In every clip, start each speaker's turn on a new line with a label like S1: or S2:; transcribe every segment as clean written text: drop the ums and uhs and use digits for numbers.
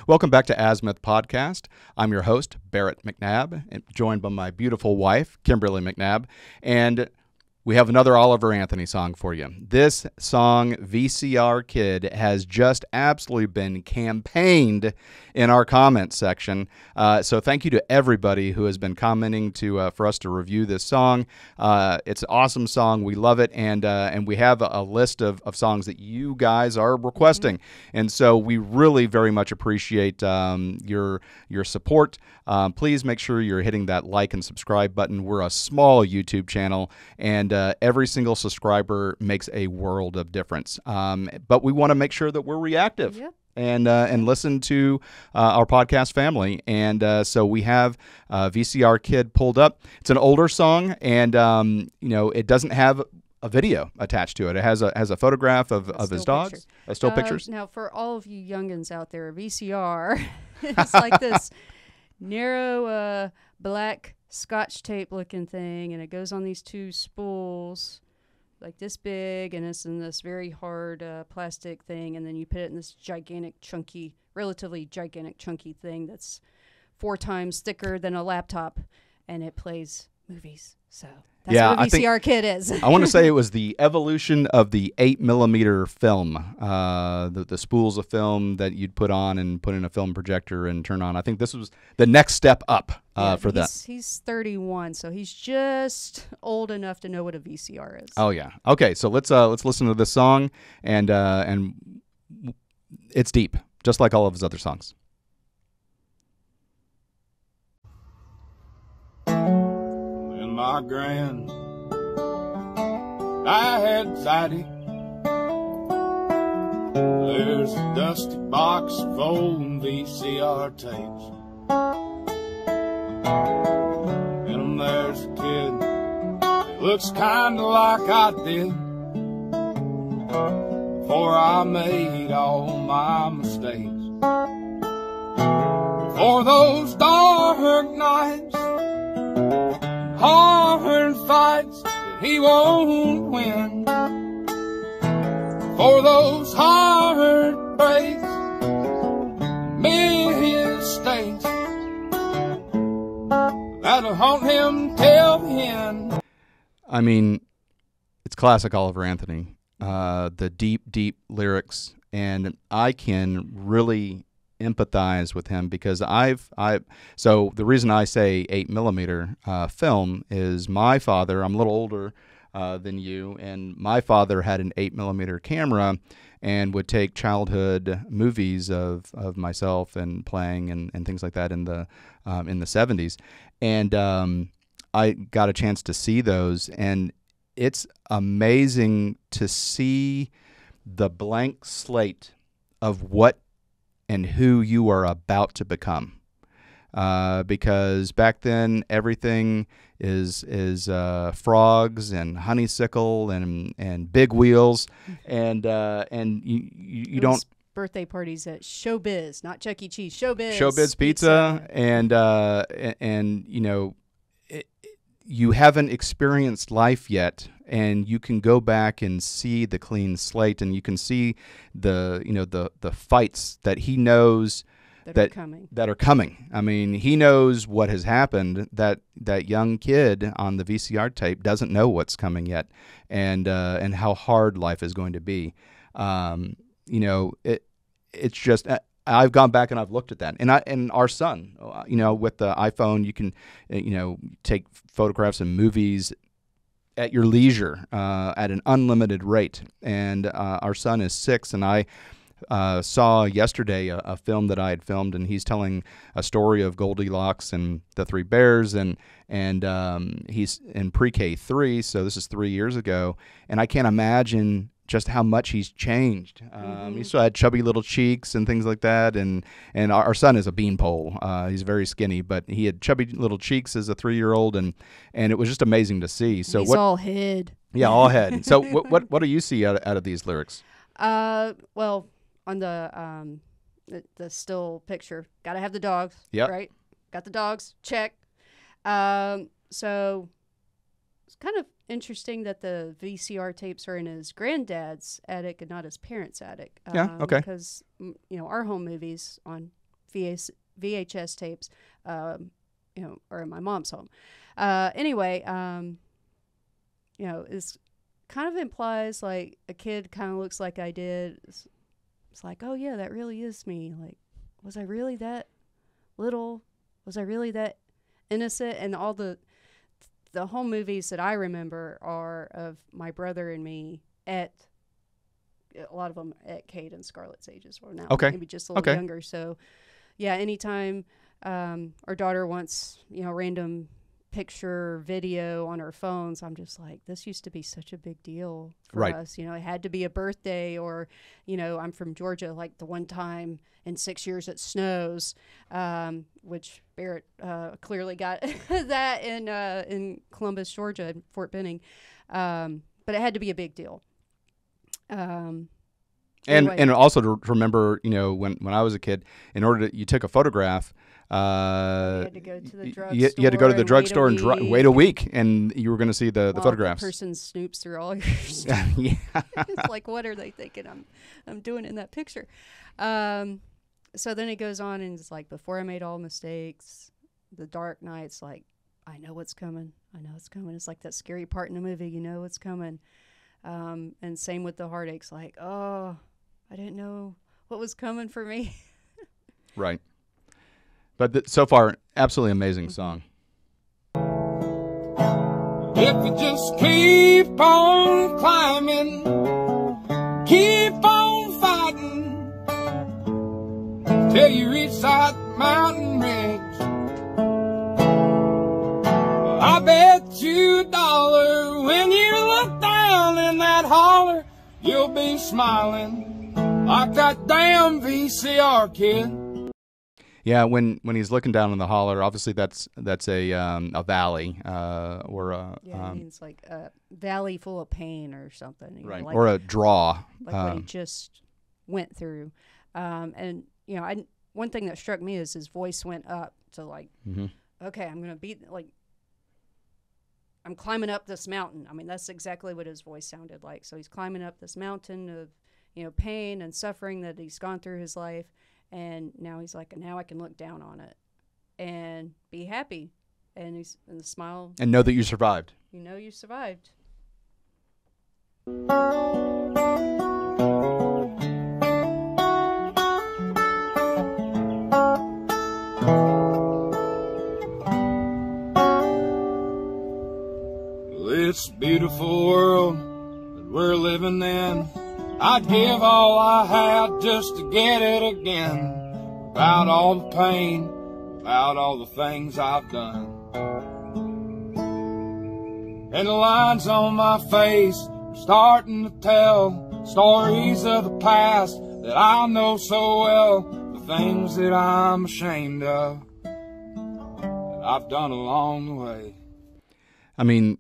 S1: Welcome back to Azimuth Podcast. I'm your host, Barrett McNabb, and joined by my beautiful wife, Kimberly McNabb, and we have another Oliver Anthony song for you. This song, VCR Kid, has just absolutely been campaigned in our comments section. So thank you to everybody who has been commenting for us to review this song. It's an awesome song. We love it, and we have a list of songs that you guys are requesting. And so we really very much appreciate your support. Please make sure you're hitting that like and subscribe button. We're a small YouTube channel, and every single subscriber makes a world of difference. But we want to make sure that we're reactive.
S2: Yep.
S1: And listen to our podcast family. And so we have VCR Kid pulled up. It's an older song, and it doesn't have a video attached to it. It has a photograph of his dogs, still pictures.
S2: Now, for all of you youngins out there, VCR is like this narrow black Scotch tape looking thing, and it goes on these two spools like this big, and it's in this very hard plastic thing, and then you put it in this relatively gigantic chunky thing that's 4 times thicker than a laptop, and it plays movies. So that's what a VCR Kid is.
S1: I want to say it was the evolution of the 8mm film, the spools of film that you'd put on and put in a film projector and turn on. I think this was the next step up for that.
S2: He's 31, so he's just old enough to know what a VCR is.
S1: Oh yeah. Okay, so let's listen to this song, and it's deep, just like all of his other songs.
S3: My grand, I had Zaddy. There's a dusty box of old VCR tapes, and there's a kid that looks kinda like I did before I made all my mistakes. For those dark nights, hard fights that he won't win, for those hard breaks, mistakes that'll haunt him till the end.
S1: I mean, it's classic Oliver Anthony. The deep lyrics, and I can really empathize with him because so the reason I say 8mm film is my father, I'm a little older than you, and my father had an 8mm camera and would take childhood movies of myself and playing and things like that in the 70s, and I got a chance to see those, and it's amazing to see the blank slate of what and who you are about to become, because back then everything is frogs and honeysuckle and big wheels, and you don't
S2: birthday parties at Showbiz, not Chuck E. Cheese, Showbiz.
S1: Showbiz Pizza, and you haven't experienced life yet, and you can go back and see the clean slate, and you can see the fights that he knows that are coming. I mean, he knows what has happened. That young kid on the VCR tape doesn't know what's coming yet, and how hard life is going to be. It's just. I've gone back and I've looked at that, and our son, with the iPhone, you can, take photographs and movies at your leisure at an unlimited rate. And our son is 6, and I saw yesterday a film that I had filmed, and he's telling a story of Goldilocks and the 3 bears, and he's in pre-K 3, so this is 3 years ago, and I can't imagine just how much he's changed. He still had chubby little cheeks and things like that, and our son is a beanpole. He's very skinny, but he had chubby little cheeks as a 3-year-old, and it was just amazing to see. So
S2: he's all head.
S1: Yeah, all head. So what do you see out of these lyrics?
S2: Well, on the still picture, gotta have the dogs.
S1: Yep.
S2: Right. Got the dogs. Check. So it's kind of interesting that the VCR tapes are in his granddad's attic and not his parents' attic.
S1: Yeah, okay.
S2: Because, our home movies on VHS tapes, or in my mom's home. Anyway, it's kind of implies like a kid kind of looks like I did. It's like, oh yeah, that really is me. Like, was I really that little? Was I really that innocent? And all the home movies that I remember are of my brother and me at a lot of them at Kate and Scarlett's ages, or now maybe just a little younger. So, yeah, anytime our daughter wants random picture video on her phones, I'm just like, this used to be such a big deal for us. It had to be a birthday, or I'm from Georgia, like the one time in 6 years it snows, which Barrett clearly got that in Columbus, Georgia, Fort Benning, but it had to be a big deal.
S1: Anyway. And also to remember, when I was a kid, in order you took a photograph,
S2: you had to go to the drugstore.
S1: You had to go to the drugstore and wait a week, and you were going to see the photographs.
S2: The person snoops through all your stuff.
S1: Yeah.
S2: It's like, what are they thinking I'm doing in that picture? So then it goes on, and it's like, before I made all mistakes, the dark nights, like, I know what's coming. I know it's coming. It's like that scary part in the movie. You know what's coming. And same with the heartaches, like, oh, I didn't know what was coming for me.
S1: Right. But so far, absolutely amazing song.
S3: If you just keep on climbing, keep on fighting, till you reach that mountain ridge, I bet you $1 when you look down in that holler, you'll be smiling like that damn VCR kid.
S1: Yeah, when he's looking down in the holler, obviously that's a valley or a
S2: it means like a valley full of pain or something,
S1: right?
S2: Like,
S1: or a draw,
S2: like what he just went through. And one thing that struck me is his voice went up to like, okay, I'm gonna be like, I'm climbing up this mountain. I mean, that's exactly what his voice sounded like. So he's climbing up this mountain of pain and suffering that he's gone through his life. And now he's like, now I can look down on it and be happy. And he's and smile.
S1: And know that you survived.
S2: You know you survived.
S3: This beautiful world that we're living in, I'd give all I had just to get it again. About all the pain, about all the things I've done. And the lines on my face are starting to tell stories of the past that I know so well. The things that I'm ashamed of, that I've done along the way.
S1: I mean,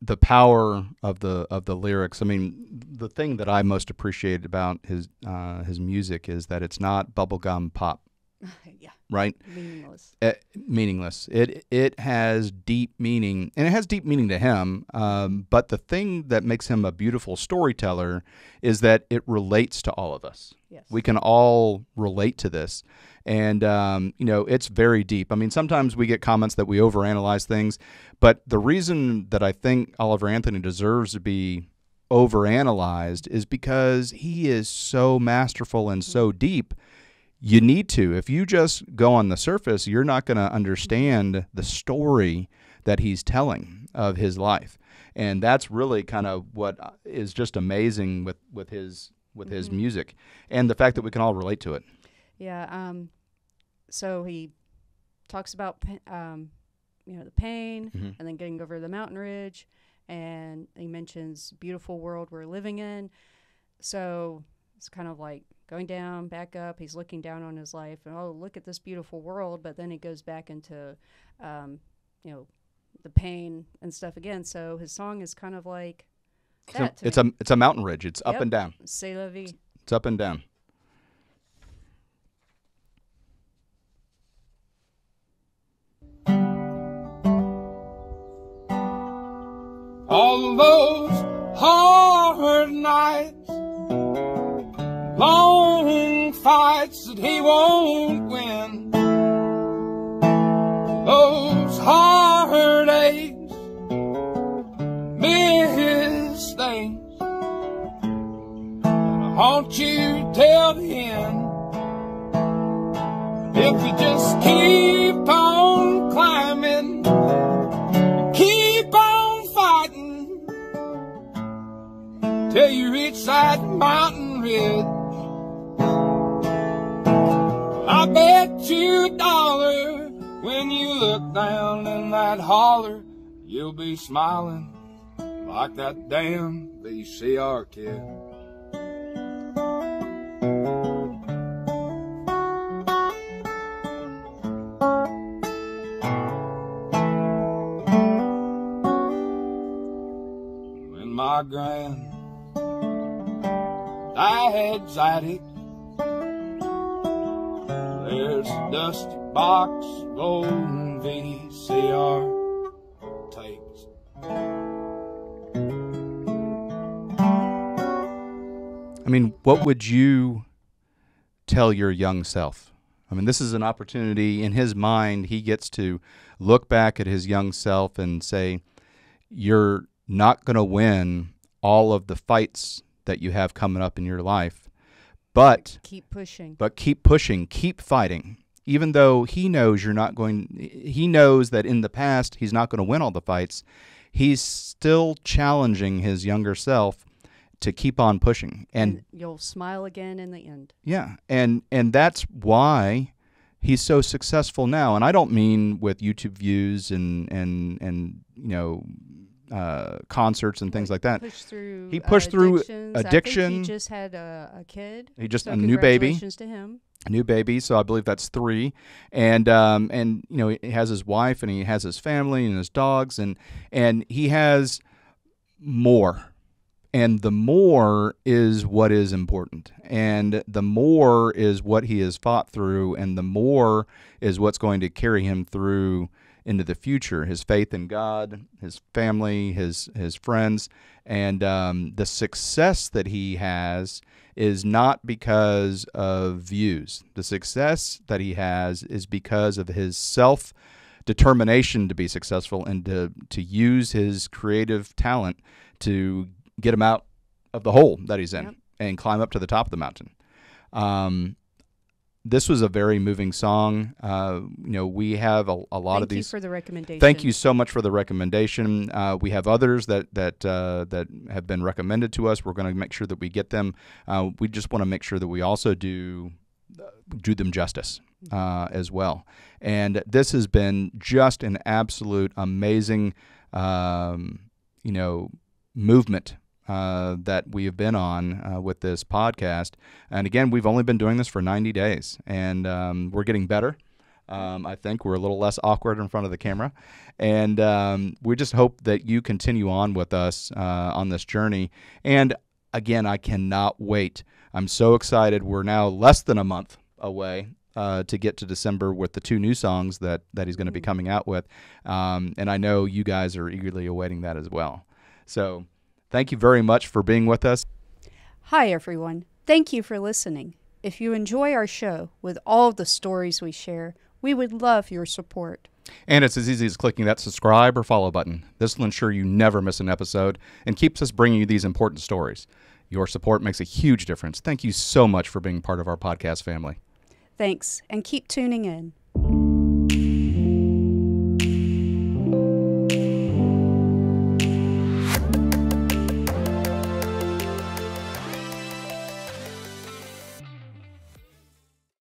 S1: the power of the lyrics. I mean, the thing that I most appreciate about his music is that it's not bubblegum pop.
S2: Yeah.
S1: Right?
S2: Meaningless.
S1: Meaningless. It has deep meaning, and it has deep meaning to him. But the thing that makes him a beautiful storyteller is that it relates to all of us.
S2: Yes.
S1: We can all relate to this. And, it's very deep. I mean, sometimes we get comments that we overanalyze things, but the reason that I think Oliver Anthony deserves to be overanalyzed is because he is so masterful and so deep. You need to. If you just go on the surface, you're not going to understand the story that he's telling of his life. And that's really kind of what is just amazing with his music, and the fact that we can all relate to it.
S2: Yeah. So he talks about the pain, and then getting over the mountain ridge, and he mentions beautiful world we're living in. So it's kind of like going down, back up. He's looking down on his life, and oh, look at this beautiful world. But then he goes back into, the pain and stuff again. So his song is kind of like that.
S1: It's a mountain ridge. It's up and down.
S2: C'est la vie.
S1: It's up and down.
S3: All those hard nights, long fights, bets that he won't win. Those heartaches, mistakes that haunt you till the end. If you just keep on climbing, keep on fighting till you reach that mountain ridge, I bet you $1 when you look down in that holler, you'll be smiling like that damn VCR kid. When my granddad's attic, there's a dusty box of old VCR tapes.
S1: I mean, what would you tell your young self? I mean, this is an opportunity in his mind. He gets to look back at his young self and say, you're not going to win all of the fights that you have coming up in your life, but
S2: keep pushing.
S1: But keep pushing, keep fighting. Even though he knows he knows that in the past he's not going to win all the fights, he's still challenging his younger self to keep on pushing.
S2: And you'll smile again in the end.
S1: Yeah, and that's why he's so successful now. And I don't mean with YouTube views and concerts and things like that. He pushed through addiction.
S2: I think he just had a kid.
S1: He just a new baby.
S2: Congratulations to him.
S1: A new baby, so I believe that's 3, and he has his wife and he has his family and his dogs, and he has more, and the more is what is important, and the more is what he has fought through, and the more is what's going to carry him through into the future. His faith in God, his family, his friends, and the success that he has is not because of views. The success that he has is because of his self-determination to be successful and to use his creative talent to get him out of the hole that he's in. Yep. And climb up to the top of the mountain. This was a very moving song. We have a lot of these.
S2: Thank you for the recommendation.
S1: Thank you so much for the recommendation. We have others that have been recommended to us. We're going to make sure that we get them. We just want to make sure that we also do them justice as well. And this has been just an absolute amazing, movement that we have been on with this podcast. And again, we've only been doing this for 90 days, and we're getting better. I think we're a little less awkward in front of the camera. And we just hope that you continue on with us on this journey. And again, I cannot wait. I'm so excited. We're now less than a month away to get to December with the 2 new songs that he's going to be coming out with. And I know you guys are eagerly awaiting that as well. So thank you very much for being with us.
S2: Hi, everyone. Thank you for listening. If you enjoy our show with all the stories we share, we would love your support.
S1: And it's as easy as clicking that subscribe or follow button. This will ensure you never miss an episode and keeps us bringing you these important stories. Your support makes a huge difference. Thank you so much for being part of our podcast family.
S2: Thanks, and keep tuning in.